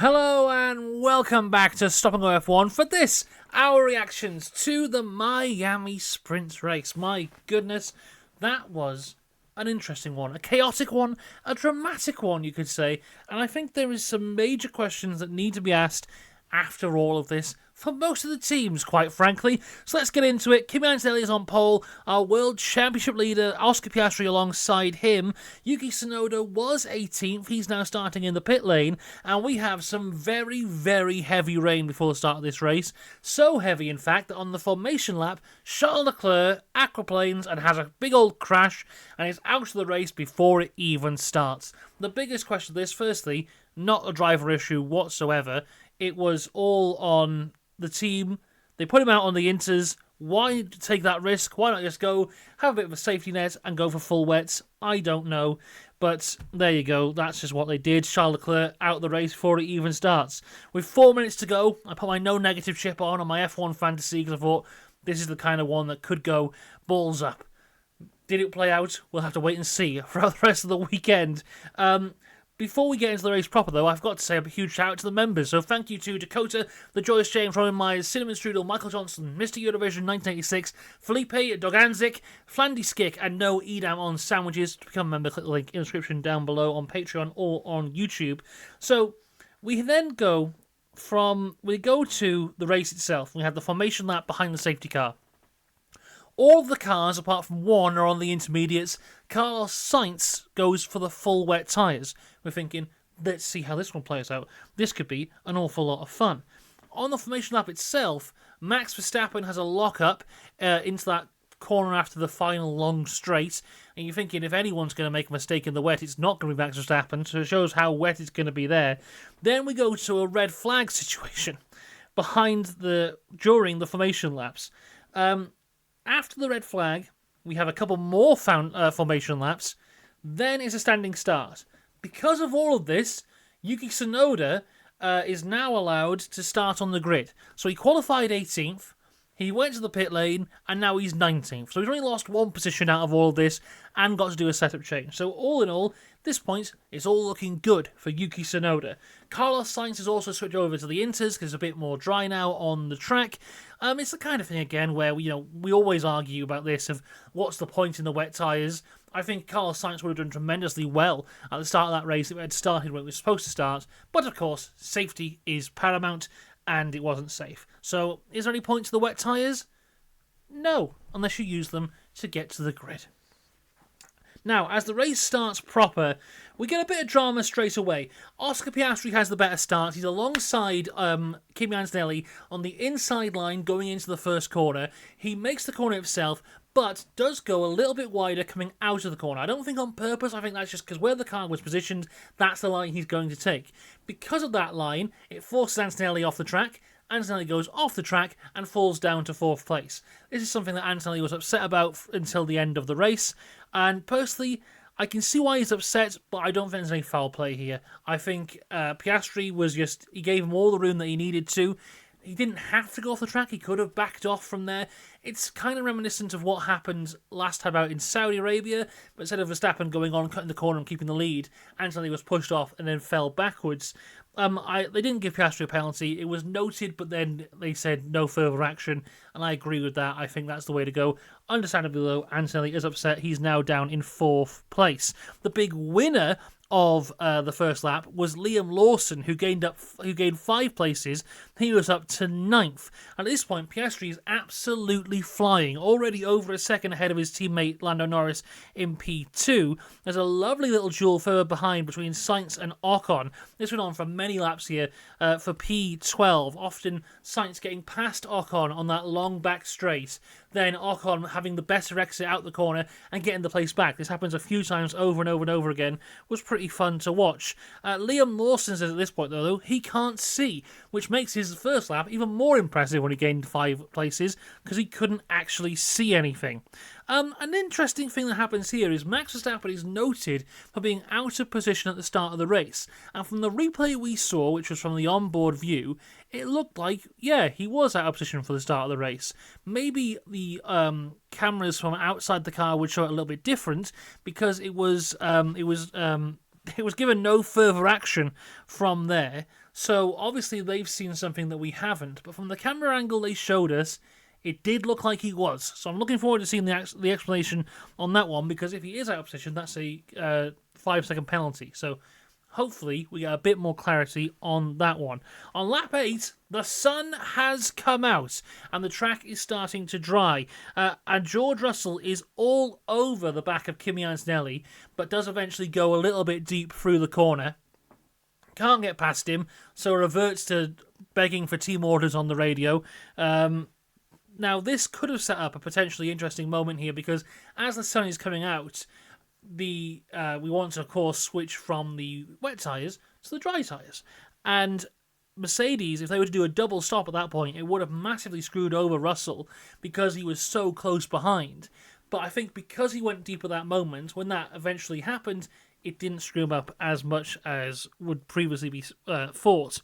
Hello and welcome back to Stop and Go F1 for this, our reactions to the Miami Sprint race. My goodness, that was an interesting one, a chaotic one, a dramatic one you could say, and I think there is some major questions that need to be asked after all of this, for most of the teams, quite frankly. So let's get into it. Kimi Antonelli is on pole. Our World Championship leader, Oscar Piastri, alongside him. Yuki Tsunoda was 18th. He's now starting in the pit lane. And we have some very, very heavy rain before the start of this race. So heavy, in fact, that on the formation lap, Charles Leclerc aquaplanes and has a big old crash and is out of the race before it even starts. The biggest question of this, firstly, not a driver issue whatsoever. It was all on the team. They put him out on the inters. Why take that risk? Why not just go, have a bit of a safety net and go for full wets? I don't know. But there you go. That's just what they did. Charles Leclerc out the race before it even starts. With 4 minutes to go, I put my no negative chip on my F1 fantasy because I thought this is the kind of one that could go balls up. Did it play out? We'll have to wait and see throughout the rest of the weekend. Before we get into the race proper, though, I've got to say a huge shout out to the members. So thank you to Dakota, The Joyous James, Robin Myers, Cinnamon Strudel, Michael Johnson, Mr. Eurovision 1986, Felipe Doganzik, Flandy Skick, and No Edam on Sandwiches. To become a member, click the link in the description down below on Patreon or on YouTube. So we then go to the race itself. We have the formation lap behind the safety car. All of the cars, apart from one, are on the intermediates. Carlos Sainz goes for the full wet tyres. We're thinking, let's see how this one plays out. This could be an awful lot of fun. On the formation lap itself, Max Verstappen has a lock-up into that corner after the final long straight. And you're thinking, if anyone's going to make a mistake in the wet, it's not going to be Max Verstappen. So it shows how wet it's going to be there. Then we go to a red flag situation during the formation laps. After the red flag, we have a couple more formation laps. Then it's a standing start. Because of all of this, Yuki Tsunoda is now allowed to start on the grid. So he qualified 18th, he went to the pit lane, and now he's 19th. So he's only lost one position out of all of this and got to do a setup change. So all in all, at this point, it's all looking good for Yuki Tsunoda. Carlos Sainz has also switched over to the inters because it's a bit more dry now on the track. It's the kind of thing, again, where we always argue about this of what's the point in the wet tyres. I think Carlos Sainz would have done tremendously well at the start of that race if it had started when it was supposed to start. But of course, safety is paramount, and it wasn't safe. So, is there any point to the wet tyres? No, unless you use them to get to the grid. Now, as the race starts proper, we get a bit of drama straight away. Oscar Piastri has the better start. He's alongside Kimi Antonelli on the inside line going into the first corner. He makes the corner himself, but does go a little bit wider coming out of the corner. I don't think on purpose. I think that's just because where the car was positioned, that's the line he's going to take. Because of that line, it forces Antonelli off the track. Antonelli goes off the track and falls down to 4th place. This is something that Antonelli was upset about until the end of the race. And personally, I can see why he's upset, but I don't think there's any foul play here. I think Piastri he gave him all the room that he needed to. He didn't have to go off the track. He could have backed off from there. It's kind of reminiscent of what happened last time out in Saudi Arabia, but instead of Verstappen going on, cutting the corner and keeping the lead, Antonelli was pushed off and then fell backwards. They didn't give Piastri a penalty. It was noted, but then they said no further action, and I agree with that. I think that's the way to go. Understandably, though, Antonelli is upset. He's now down in 4th place. The big winner of the first lap was Liam Lawson, who gained 5 places. He was up to 9th. And at this point, Piastri is absolutely flying, already over a second ahead of his teammate Lando Norris in P2. There's a lovely little duel further behind between Sainz and Ocon. This went on for many laps here for P12. Often Sainz getting past Ocon on that long back straight, then Ocon having the better exit out the corner and getting the place back. This happens a few times over and over and over again. Was pretty fun to watch. Liam Lawson says at this point, though, he can't see, which makes his first lap even more impressive when he gained 5 places, because he couldn't actually see anything. An interesting thing that happens here is Max Verstappen is noted for being out of position at the start of the race. And from the replay we saw, which was from the onboard view, it looked like, yeah, he was out of position for the start of the race. Maybe the cameras from outside the car would show it a little bit different, because it was it was given no further action from there. So obviously they've seen something that we haven't. But from the camera angle they showed us, it did look like he was. So I'm looking forward to seeing the explanation on that one, because if he is out of position, that's a 5-second penalty. So hopefully we get a bit more clarity on that one. On lap 8, the sun has come out and the track is starting to dry. And George Russell is all over the back of Kimi Antonelli, but does eventually go a little bit deep through the corner. Can't get past him, so reverts to begging for team orders on the radio. Now, this could have set up a potentially interesting moment here, because as the sun is coming out, we want to, of course, switch from the wet tyres to the dry tyres. And Mercedes, if they were to do a double stop at that point, it would have massively screwed over Russell because he was so close behind. But I think because he went deep at that moment, when that eventually happened, it didn't screw him up as much as would previously be thought.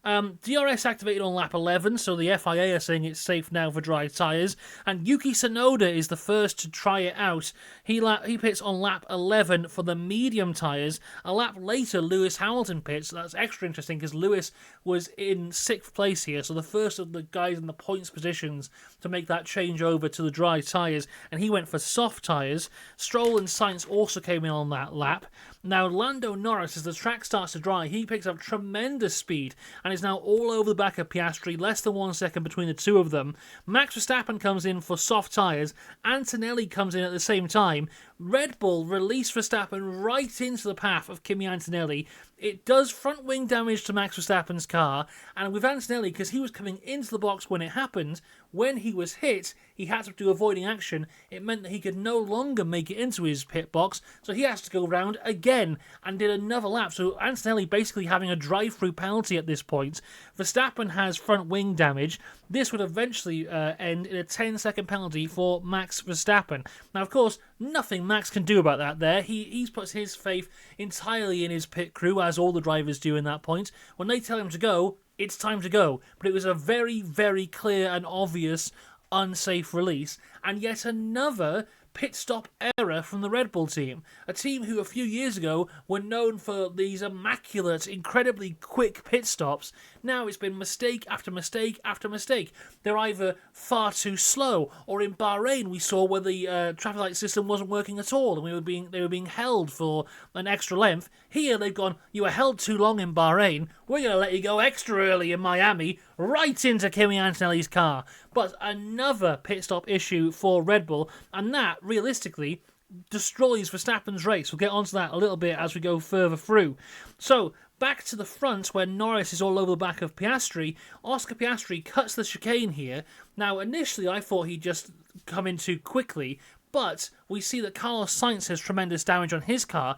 DRS activated on lap 11, so the FIA are saying it's safe now for dry tyres, and Yuki Tsunoda is the first to try it out. He pits on lap 11 for the medium tyres. A lap later, Lewis Hamilton pits. That's extra interesting because Lewis was in 6th place here, so the first of the guys in the points positions to make that change over to the dry tyres, and he went for soft tyres. Stroll and Sainz also came in on that lap. Now, Lando Norris, as the track starts to dry, he picks up tremendous speed and is now all over the back of Piastri, less than 1 second between the two of them. Max Verstappen comes in for soft tyres. Antonelli comes in at the same time. Red Bull release Verstappen right into the path of Kimi Antonelli. It does front wing damage to Max Verstappen's car, and with Antonelli, because he was coming into the box when it happened, when he was hit, he had to do avoiding action. It meant that he could no longer make it into his pit box, so he has to go round again and did another lap. So Antonelli basically having a drive-through penalty at this point. Verstappen has front wing damage. This would eventually end in a 10-second penalty for Max Verstappen. Now, of course, nothing Max can do about that there. He puts his faith entirely in his pit crew, as all the drivers do in that point. When they tell him to go, it's time to go. But it was a very, very clear and obvious unsafe release, and yet another pit stop error from the Red Bull team, a team who a few years ago were known for these immaculate, incredibly quick pit stops. Now it's been mistake after mistake after mistake. They're either far too slow, or in Bahrain we saw where the traffic light system wasn't working at all and they were being held for an extra length. Here they've gone, you were held too long in Bahrain, we're going to let you go extra early in Miami, right into Kimi Antonelli's car. But another pit stop issue for Red Bull, and that, realistically, destroys Verstappen's race. We'll get onto that a little bit as we go further through. So, back to the front where Norris is all over the back of Piastri. Oscar Piastri cuts the chicane here. Now, initially I thought he'd just come in too quickly, but we see that Carlos Sainz has tremendous damage on his car.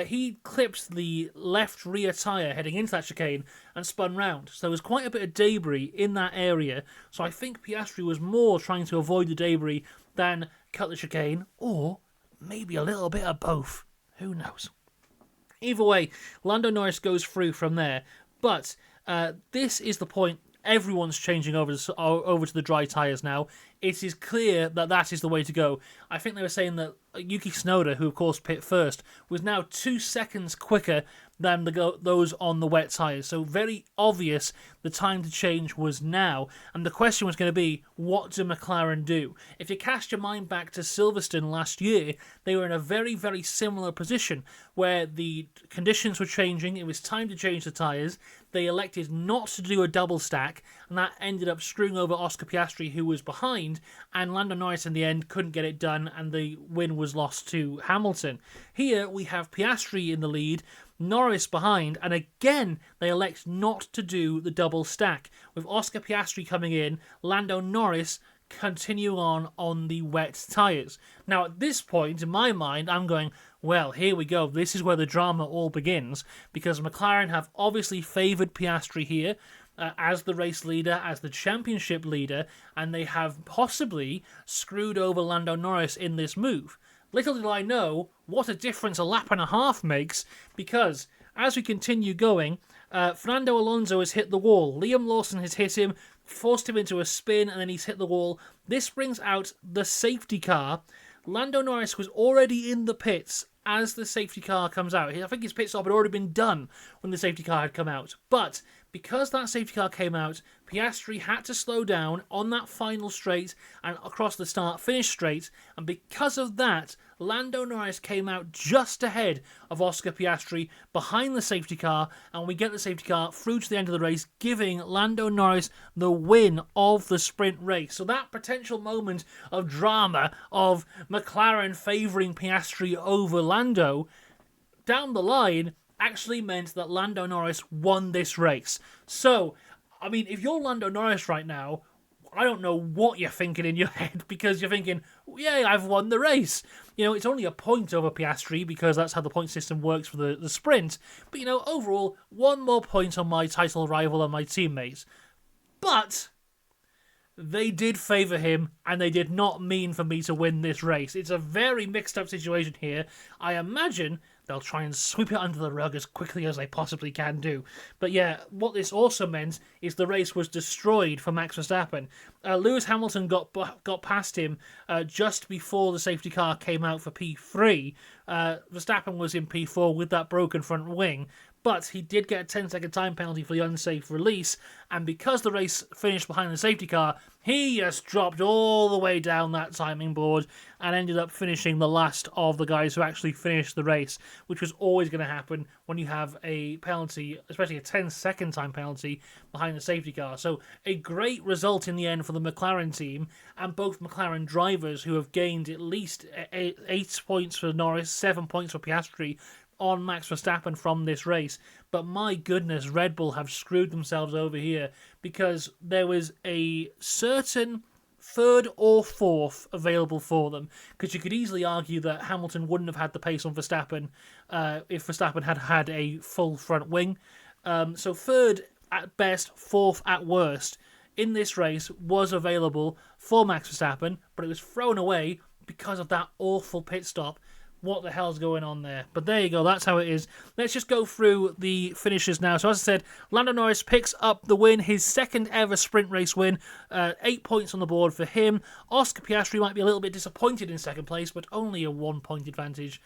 He clipped the left rear tyre heading into that chicane and spun round. So there was quite a bit of debris in that area. So I think Piastri was more trying to avoid the debris than cut the chicane, or maybe a little bit of both. Who knows? Either way, Lando Norris goes through from there. But this is the point. Everyone's changing over to the dry tyres now. It is clear that that is the way to go. I think they were saying that Yuki Tsunoda, who of course pit first, was now 2 seconds quicker than those on the wet tyres. So very obvious the time to change was now. And the question was going to be, what do McLaren do? If you cast your mind back to Silverstone last year, they were in a very, very similar position where the conditions were changing. It was time to change the tyres. They elected not to do a double stack, and that ended up screwing over Oscar Piastri, who was behind, and Lando Norris in the end couldn't get it done, and the win was lost to Hamilton. Here we have Piastri in the lead, Norris behind, and again they elect not to do the double stack, with Oscar Piastri coming in, Lando Norris continue on the wet tyres. Now at this point, in my mind, I'm going, well, here we go. This is where the drama all begins, because McLaren have obviously favoured Piastri here as the race leader, as the championship leader, and they have possibly screwed over Lando Norris in this move. Little did I know what a difference a lap and a half makes, because as we continue going, Fernando Alonso has hit the wall. Liam Lawson has hit him, forced him into a spin, and then he's hit the wall. This brings out the safety car. Lando Norris was already in the pits as the safety car comes out. I think his pit stop had already been done when the safety car had come out. But because that safety car came out, Piastri had to slow down on that final straight and across the start-finish straight. And because of that, Lando Norris came out just ahead of Oscar Piastri behind the safety car. And we get the safety car through to the end of the race, giving Lando Norris the win of the sprint race. So that potential moment of drama of McLaren favouring Piastri over Lando, down the line, actually meant that Lando Norris won this race. So, I mean, if you're Lando Norris right now, I don't know what you're thinking in your head, because you're thinking, yay, I've won the race. You know, it's only a point over Piastri because that's how the point system works for the sprint. But, you know, overall, one more point on my title rival and my teammates. But they did favour him, and they did not mean for me to win this race. It's a very mixed up situation here. I imagine they'll try and sweep it under the rug as quickly as they possibly can do. But yeah, what this also meant is the race was destroyed for Max Verstappen. Lewis Hamilton got past him just before the safety car came out for P3. Verstappen was in P4 with that broken front wing, but he did get a 10-second time penalty for the unsafe release, and because the race finished behind the safety car, he just dropped all the way down that timing board and ended up finishing the last of the guys who actually finished the race, which was always going to happen when you have a penalty, especially a 10-second time penalty behind the safety car. So a great result in the end for the McLaren team, and both McLaren drivers who have gained at least 8 points for Norris, 7 points for Piastri, on Max Verstappen from this race. But my goodness, Red Bull have screwed themselves over here, because there was a certain third or fourth available for them, because you could easily argue that Hamilton wouldn't have had the pace on Verstappen if Verstappen had had a full front wing. So third at best, fourth at worst in this race was available for Max Verstappen, but it was thrown away because of that awful pit stop. What the hell's going on there? But there you go, that's how it is. Let's just go through the finishes now. So as I said, Lando Norris picks up the win, his second ever sprint race win. 8 points on the board for him. Oscar Piastri might be a little bit disappointed in second place, but only a 1 point advantage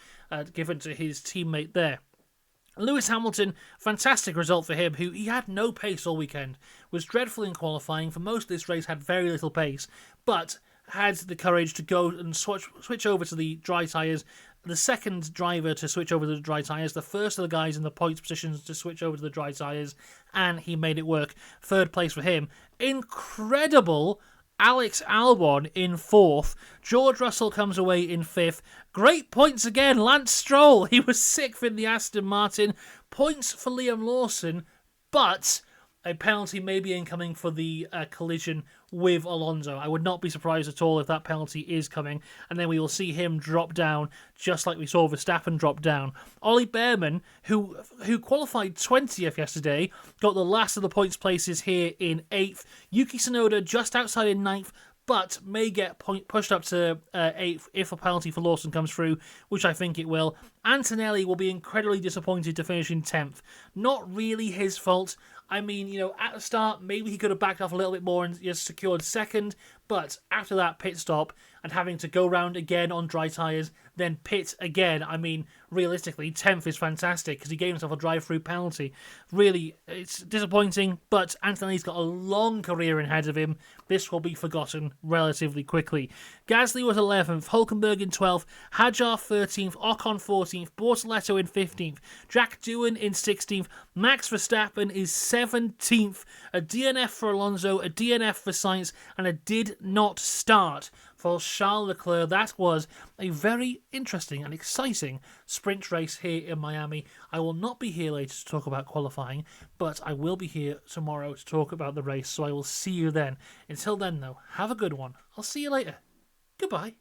given to his teammate there. Lewis Hamilton, fantastic result for him, who he had no pace all weekend, was dreadful in qualifying, for most of this race had very little pace, but had the courage to go and switch over to the dry tyres, the second driver to switch over to the dry tyres, the first of the guys in the points positions to switch over to the dry tyres, and he made it work. Third place for him. Incredible Alex Albon in fourth. George Russell comes away in fifth. Great points again, Lance Stroll. He was sixth in the Aston Martin. Points for Liam Lawson, but a penalty may be incoming for the collision with Alonso. I would not be surprised at all if that penalty is coming, and then we will see him drop down, just like we saw Verstappen drop down. Ollie Behrman, who qualified 20th yesterday, got the last of the points places here in 8th. Yuki Tsunoda just outside in 9th, but may get pushed up to 8th if a penalty for Lawson comes through, which I think it will. Antonelli will be incredibly disappointed to finish in 10th. Not really his fault. I mean, you know, at the start, maybe he could have backed off a little bit more and just secured second, but after that pit stop and having to go round again on dry tyres, then pit again, I mean, realistically, 10th is fantastic because he gave himself a drive-through penalty. Really, it's disappointing, but Anthony's got a long career ahead of him. This will be forgotten relatively quickly. Gasly was 11th, Hulkenberg in 12th, Hadjar 13th, Ocon 14th, Bortoletto in 15th, Jack Doohan in 16th, Max Verstappen is 17th, a DNF for Alonso, a DNF for Sainz, and a did not start for Charles Leclerc. That was a very interesting and exciting sprint race here in Miami. I will not be here later to talk about qualifying, but I will be here tomorrow to talk about the race, so I will see you then. Until then, though, have a good one. I'll see you later. Goodbye.